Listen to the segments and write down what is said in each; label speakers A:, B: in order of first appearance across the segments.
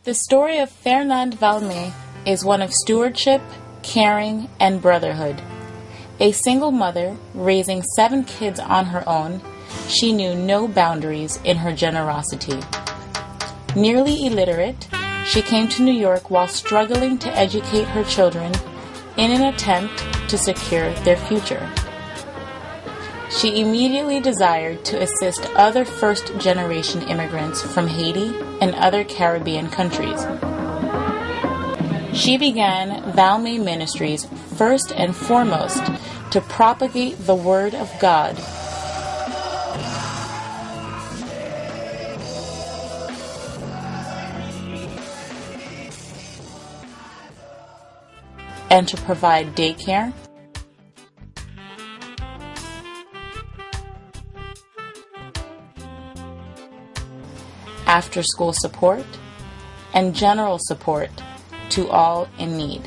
A: The story of Fernande Valmy is one of stewardship, caring, and brotherhood. A single mother raising 7 kids on her own, she knew no boundaries in her generosity. Nearly illiterate, she came to New York while struggling to educate her children in an attempt to secure their future. She immediately desired to assist other first-generation immigrants from Haiti and other Caribbean countries. She began Valmy Ministries first and foremost to propagate the Word of God and to provide daycare, after-school support, and general support to all in need.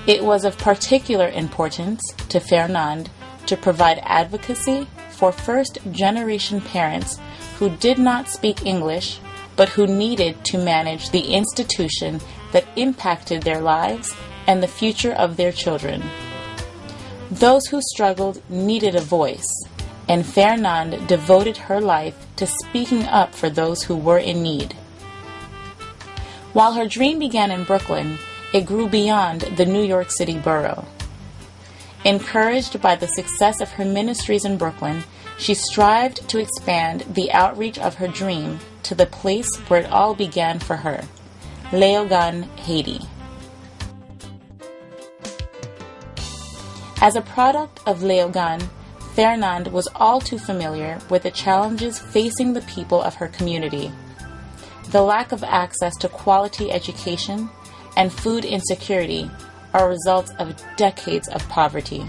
A: It was of particular importance to Fernande to provide advocacy for first-generation parents who did not speak English but who needed to manage the institution that impacted their lives and the future of their children. Those who struggled needed a voice, and Fernande devoted her life to speaking up for those who were in need. While her dream began in Brooklyn, it grew beyond the New York City borough. Encouraged by the success of her ministries in Brooklyn, she strived to expand the outreach of her dream to the place where it all began for her, Léogâne, Haiti. As a product of Léogâne, Fernande was all too familiar with the challenges facing the people of her community. The lack of access to quality education and food insecurity are results of decades of poverty.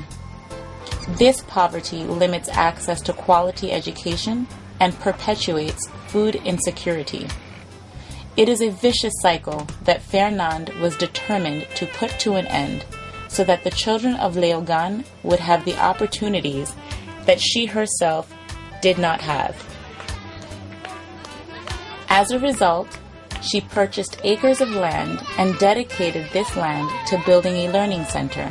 A: This poverty limits access to quality education and perpetuates food insecurity. It is a vicious cycle that Fernande was determined to put to an end, so that the children of Léogâne would have the opportunities that she herself did not have. As a result, she purchased acres of land and dedicated this land to building a learning center.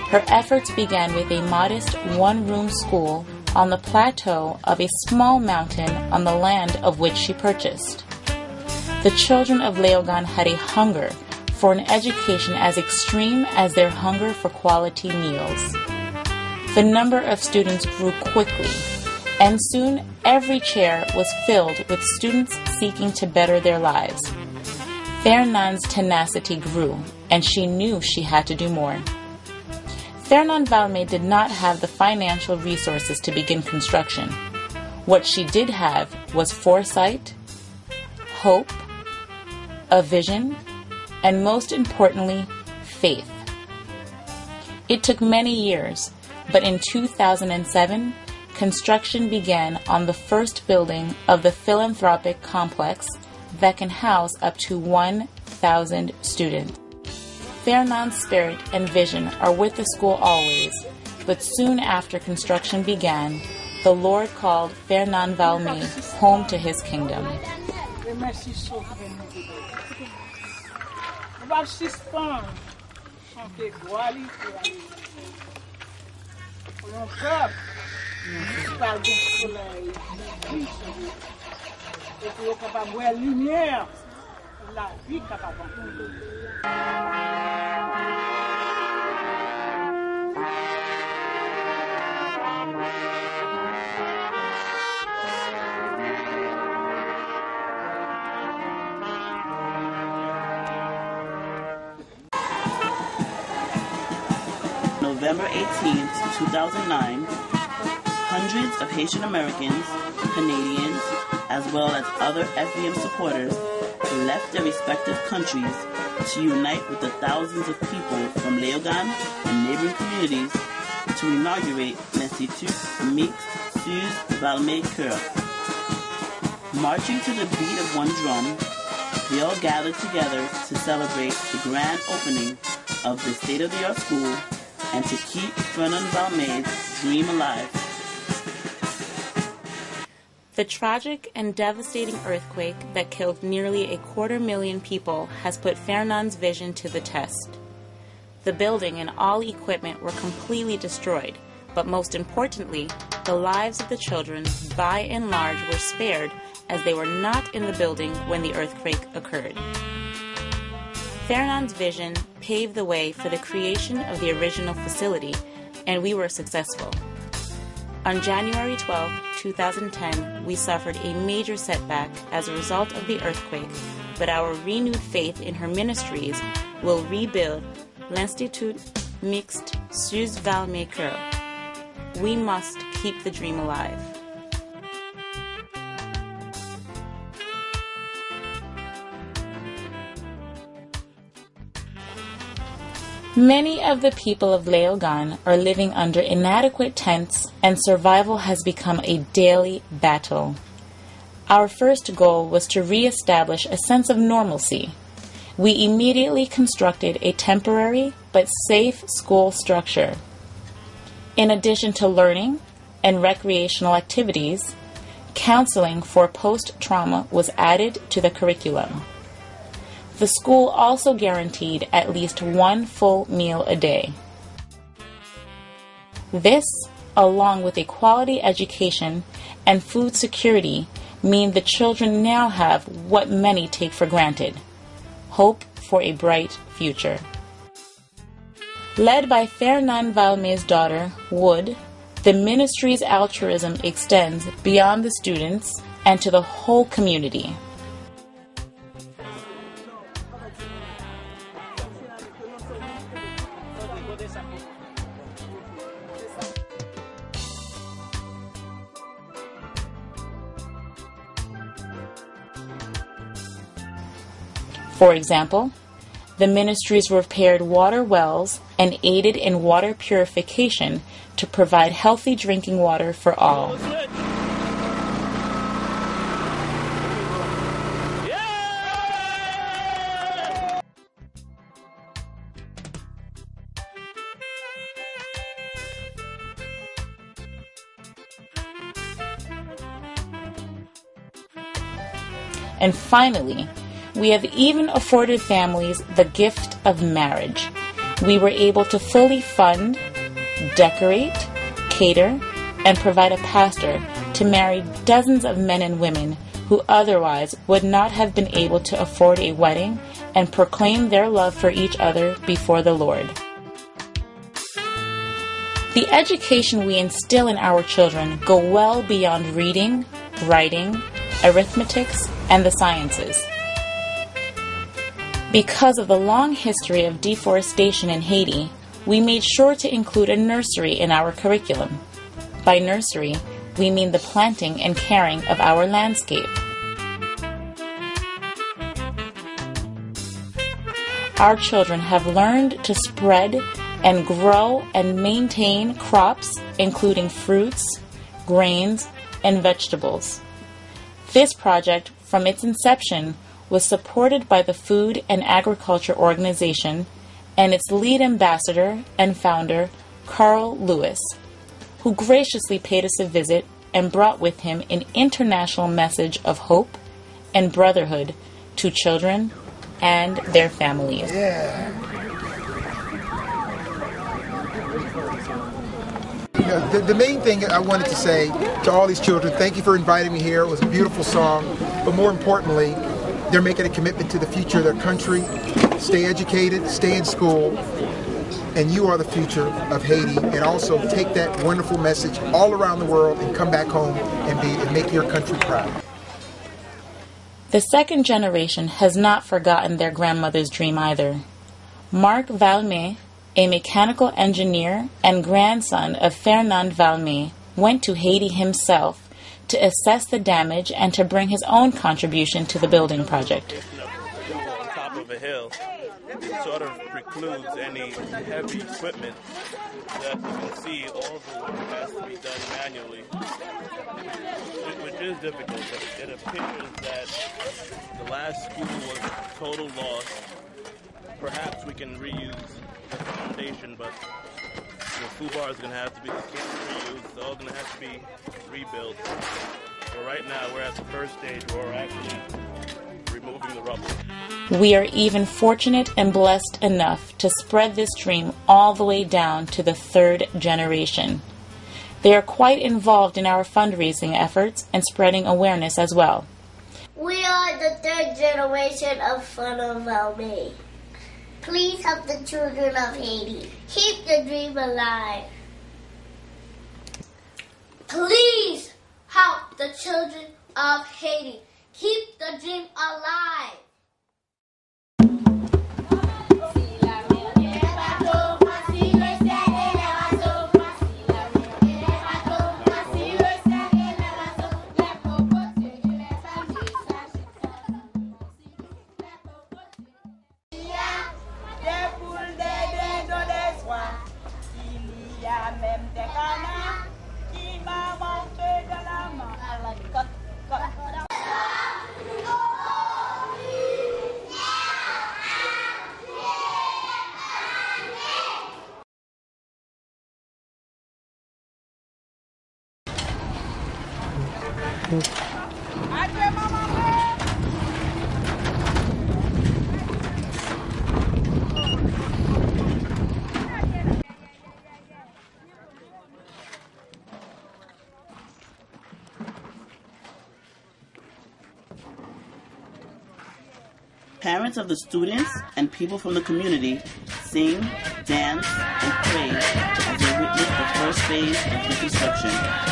A: Her efforts began with a modest one-room school on the plateau of a small mountain on the land of which she purchased. The children of Léogâne had a hunger for an education as extreme as their hunger for quality meals. The number of students grew quickly, and soon every chair was filled with students seeking to better their lives. Fernande's tenacity grew, and she knew she had to do more. Fernande Valmy did not have the financial resources to begin construction. What she did have was foresight, hope, a vision, and most importantly, faith. It took many years, but in 2007, construction began on the first building of the philanthropic complex that can house up to 1,000 students. Fernande's spirit and vision are with the school always, but soon after construction began, the Lord called Fernande Valmy home to His kingdom.
B: November 18th, 2009, hundreds of Haitian Americans, Canadians, as well as other FVM supporters left their respective countries to unite with the thousands of people from Léogâne and neighboring communities to inaugurate l'Institut Mixte Suze Valmy Cœur. Marching to the beat of one drum, they all gathered together to celebrate the grand opening of the state-of-the-art school and to keep Fernand Valmé's dream alive.
A: The tragic and devastating earthquake that killed nearly 250,000 people has put Fernand's vision to the test. The building and all equipment were completely destroyed, but most importantly, the lives of the children, by and large, were spared as they were not in the building when the earthquake occurred. Fernand's vision paved the way for the creation of the original facility, and we were successful. On January 12, 2010, we suffered a major setback as a result of the earthquake, but our renewed faith in her ministries will rebuild l'Institut Mixte Suze Valmé Coeur. We must keep the dream alive. Many of the people of Léogâne are living under inadequate tents, and survival has become a daily battle. Our first goal was to re-establish a sense of normalcy. We immediately constructed a temporary but safe school structure. In addition to learning and recreational activities, counseling for post-trauma was added to the curriculum. The school also guaranteed at least one full meal a day. This, along with a quality education and food security, mean the children now have what many take for granted: hope for a bright future. Led by Fernand Valmé's daughter, Wood, the ministry's altruism extends beyond the students and to the whole community. For example, the ministries repaired water wells and aided in water purification to provide healthy drinking water for all. And finally, we have even afforded families the gift of marriage. We were able to fully fund, decorate, cater, and provide a pastor to marry dozens of men and women who otherwise would not have been able to afford a wedding and proclaim their love for each other before the Lord. The education we instill in our children go well beyond reading, writing, arithmetics, and the sciences. Because of the long history of deforestation in Haiti, we made sure to include a nursery in our curriculum. By nursery, we mean the planting and caring of our landscape. Our children have learned to spread and grow and maintain crops, including fruits, grains, and vegetables. This project, from its inception, was supported by the Food and Agriculture Organization and its lead ambassador and founder, Carl Lewis, who graciously paid us a visit and brought with him an international message of hope and brotherhood to children and their families.
C: You know, the main thing I wanted to say to all these children, thank you for inviting me here. It was a beautiful song, but more importantly, they're making a commitment to the future of their country. Stay educated, stay in school, and you are the future of Haiti. And also take that wonderful message all around the world and come back home and make your country proud.
A: The second generation has not forgotten their grandmother's dream either. Marc Valmé, a mechanical engineer and grandson of Fernand Valmé, went to Haiti himself to assess the damage and to bring his own contribution to the building project.
D: On top of a hill, it sort of precludes any heavy equipment that you can see. All the work has to be done manually, which is difficult. It appears that the last school was total loss. Perhaps we can reuse the foundation, but The school bar is going to have to be, it can't be reused. It's all going to have to be rebuilt. So right now, we're at the first stage where we're actually removing the rubble.
A: We are even fortunate and blessed enough to spread this dream all the way down to the third generation. They are quite involved in our fundraising efforts and spreading awareness as well.
E: We are the third generation of Funnel Valmy. Please help the children of Haiti. Keep the dream alive. Please help the children of Haiti. Keep the dream alive.
B: Parents of the students and people from the community sing, dance, and pray as they witness the first phase of reconstruction.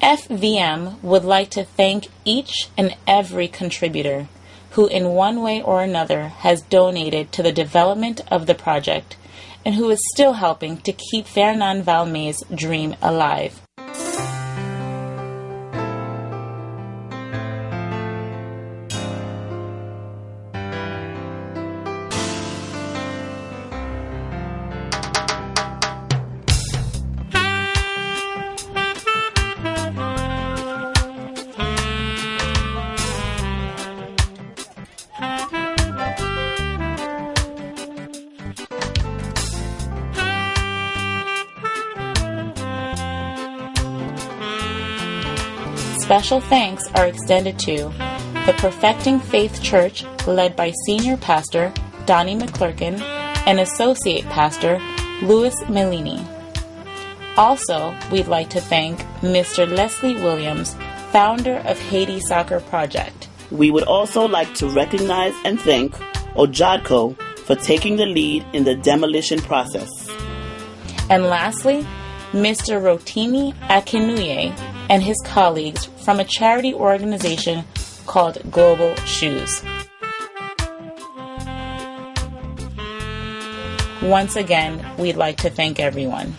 A: FVM would like to thank each and every contributor who in one way or another has donated to the development of the project and who is still helping to keep Fernand Valmé's dream alive. Special thanks are extended to the Perfecting Faith Church, led by Senior Pastor Donnie McClurkin and Associate Pastor Louis Melini. Also, we'd like to thank Mr. Leslie Williams, founder of Haiti Soccer Project.
B: We would also like to recognize and thank Ojadco for taking the lead in the demolition process.
A: And lastly, Mr. Rotimi Akinuye and his colleagues from a charity organization called Global Shoes. Once again, we'd like to thank everyone.